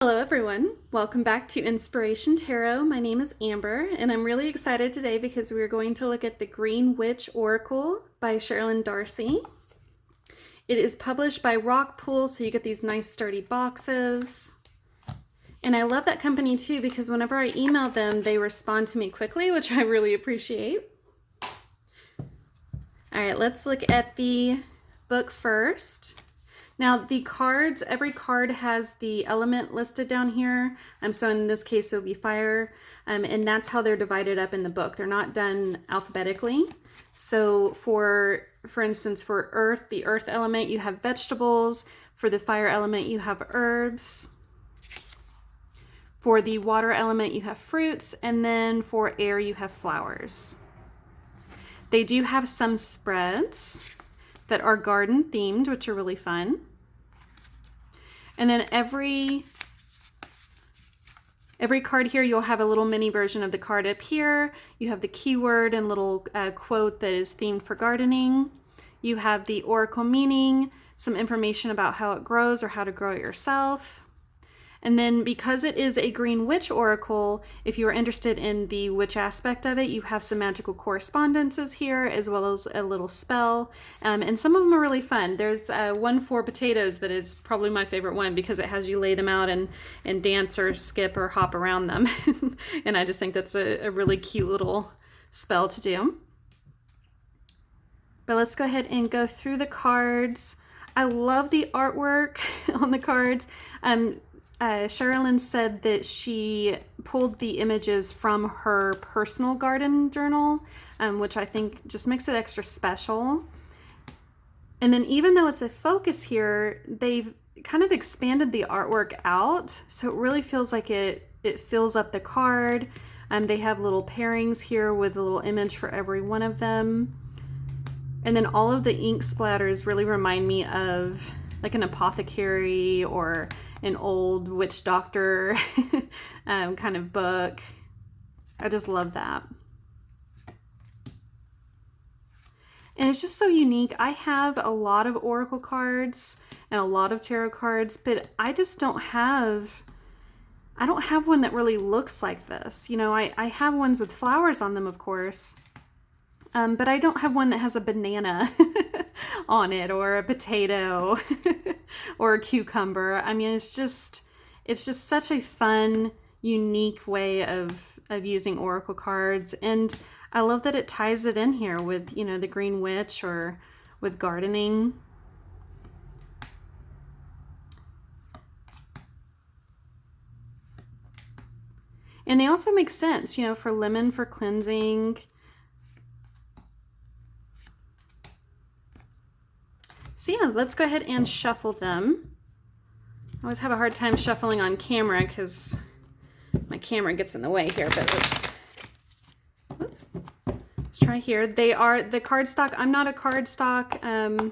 Hello everyone, welcome back to Inspiration Tarot. My name is Amber and I'm really excited today because we're going to look at the Green Witch Oracle by Cheralyn Darcey. It is published by Rockpool, so you get these nice sturdy boxes. And I love that company too because whenever I email them, they respond to me quickly, which I really appreciate. All right, let's look at the book first. Now the cards, every card has the element listed down here. So in this case, it'll be fire. And that's how they're divided up in the book. They're not done alphabetically. So for instance, for earth, the earth element, you have vegetables. For the fire element, you have herbs. For the water element, you have fruits. And then for air, you have flowers. They do have some spreads that are garden themed, which are really fun. And then every card here, you'll have a little mini version of the card up here. You have the keyword and little quote that is themed for gardening. You have the oracle meaning, some information about how it grows or how to grow it yourself. And then because it is a Green Witch Oracle, if you are interested in the witch aspect of it, you have some magical correspondences here, as well as a little spell. And some of them are really fun. There's one for potatoes that is probably my favorite one because it has you lay them out and dance or skip or hop around them. And I just think that's a really cute little spell to do. But let's go ahead and go through the cards. I love the artwork on the cards. Cheralyn said that she pulled the images from her personal garden journal, which I think just makes it extra special. And then even though it's a focus here, they've kind of expanded the artwork out, so it really feels like it fills up the card. They have little pairings here with a little image for every one of them. And then all of the ink splatters really remind me of like an apothecary or an old witch doctor kind of book. I just love that. And it's just so unique. I have a lot of oracle cards and a lot of tarot cards, but I just don't have one that really looks like this. You know, I have ones with flowers on them, of course, but I don't have one that has a banana on it or a potato or a cucumber. I mean, it's just such a fun, unique way of using oracle cards. And I love that it ties it in here with, you know, the Green Witch or with gardening. And they also make sense, you know, for lemon for cleansing. So yeah, let's go ahead and shuffle them. I always have a hard time shuffling on camera because my camera gets in the way here, but let's try here. They are the cardstock. I'm not a cardstock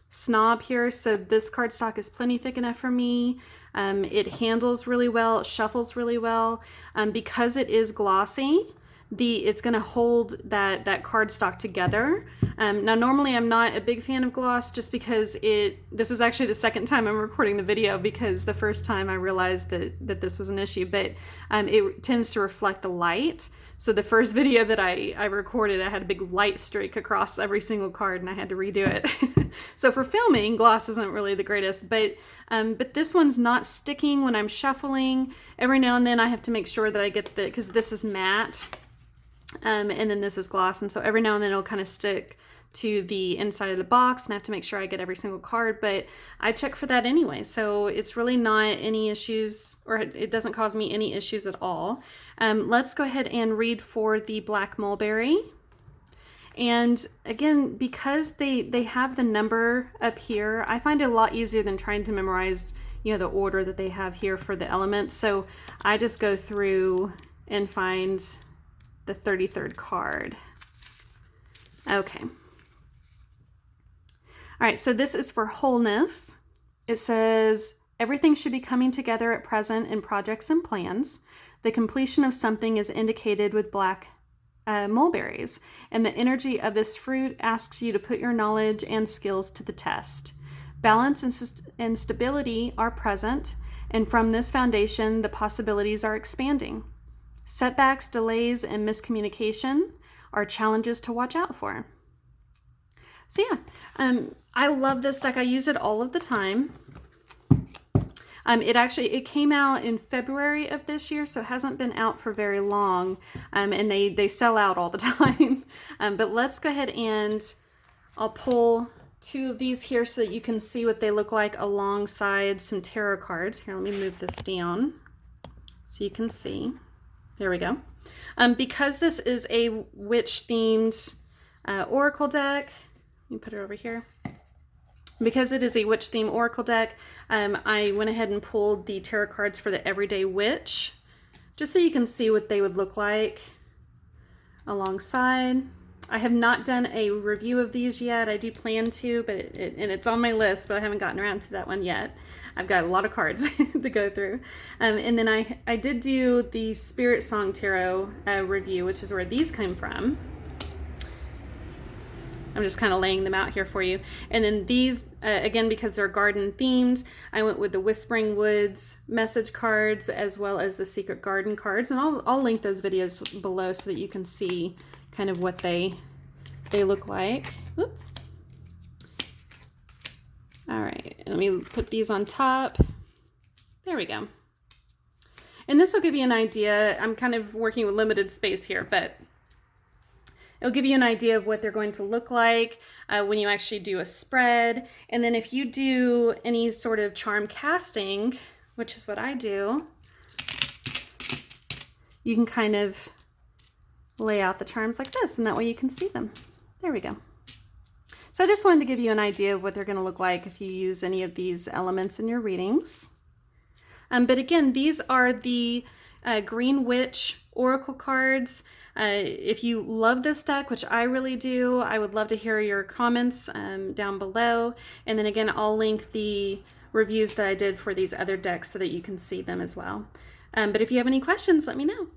snob here, so this cardstock is plenty thick enough for me. It handles really well, it shuffles really well. Because it is glossy, it's going to hold that cardstock together. Now normally I'm not a big fan of gloss just because this is actually the second time I'm recording the video because the first time I realized that this was an issue, but it tends to reflect the light. So the first video that I recorded, I had a big light streak across every single card and I had to redo it. So for filming, gloss isn't really the greatest, but this one's not sticking when I'm shuffling. Every now and then I have to make sure that I get because this is matte. And then this is gloss, and so every now and then it'll kind of stick to the inside of the box and I have to make sure I get every single card, but I check for that anyway, so it's really not any issues, or it doesn't cause me any issues at all. Let's go ahead and read for the black mulberry. And again, because they have the number up here, I find it a lot easier than trying to memorize, you know, the order that they have here for the elements, so I just go through and find the 33rd card. Okay. All right, so this is for wholeness. It says, everything should be coming together at present in projects and plans. The completion of something is indicated with black mulberries, and the energy of this fruit asks you to put your knowledge and skills to the test. Balance and stability are present, And from this foundation, the possibilities are expanding. Setbacks, delays, and miscommunication are challenges to watch out for. So yeah, I love this deck. I use it all of the time. It came out in February of this year, so it hasn't been out for very long, and they sell out all the time. But let's go ahead and I'll pull two of these here so that you can see what they look like alongside some tarot cards. Here, let me move this down so you can see. There we go. Because this is a witch-themed oracle deck, let me put it over here. Because it is a witch theme oracle deck, I went ahead and pulled the tarot cards for the Everyday Witch, just so you can see what they would look like alongside. I have not done a review of these yet. I do plan to, but it's on my list, but I haven't gotten around to that one yet. I've got a lot of cards to go through. And then I did do the Spiritsong Tarot review, which is where these came from. I'm just kind of laying them out here for you. And then these, again, because they're garden themed, I went with the Whispering Woods message cards as well as the Secret Garden cards. And I'll link those videos below so that you can see kind of what they look like. Oop. All right, let me put these on top. There we go. And this will give you an idea. I'm kind of working with limited space here, but it'll give you an idea of what they're going to look like when you actually do a spread. And then if you do any sort of charm casting, which is what I do, you can kind of lay out the charms like this, and that way you can see them. There we go. So I just wanted to give you an idea of what they're going to look like if you use any of these elements in your readings. But again, these are the Green Witch Oracle cards. If you love this deck, which I really do, I would love to hear your comments down below. And then again, I'll link the reviews that I did for these other decks so that you can see them as well. But if you have any questions, let me know.